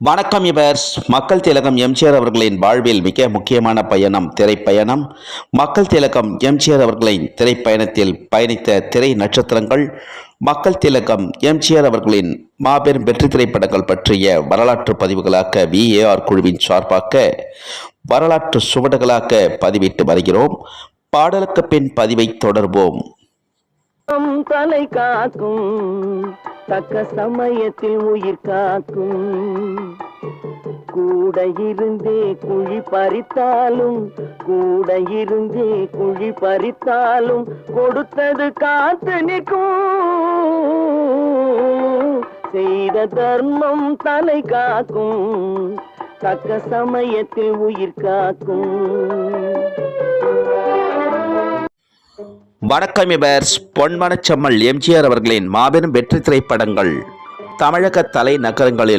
வணக்கம் இவர்ஸ். மக்கள் திலகம் எம்ஜிஆர் அவர்களின் வாழ்வில் மிக முக்கியமான பயணம் திரைப்பயணம். மக்கள் திலகம் எம்ஜிஆர் அவர்களின் திரைப்பயணத்தில் பயணித்த திரை நட்சத்திரங்கள், மக்கள் திலகம் எம்ஜிஆர் அவர்களின் மாபெரும் வெற்றி திரைப்படங்கள் பற்றிய வரலாற்று பதிவுகளாக VAR குழுவின் சார்பாக வரலாற்று சுவடுகளாக பதிவிட்டு வருகிறோம். பாடலுக்கு பின் பதிவை தொடர்வோம். தலை காக்கும் தக்க சமயத்தில் உயிர் காக்கும், கூட இருந்தே குழி பறித்தாலும் கூட இருந்தே குழி பறித்தாலும் கொடுத்தது காத்து நிற்கும், செய்த தர்மம் தலை காக்கும் தக்க சமயத்தில் உயிர் காக்கும். வணக்கம் இவர்ஸ். பொன்மனச்செம்மல் எம்ஜிஆர் அவர்களின் மாபெரும் வெற்றி திரைப்படங்கள் தமிழக தலைநகரங்களில்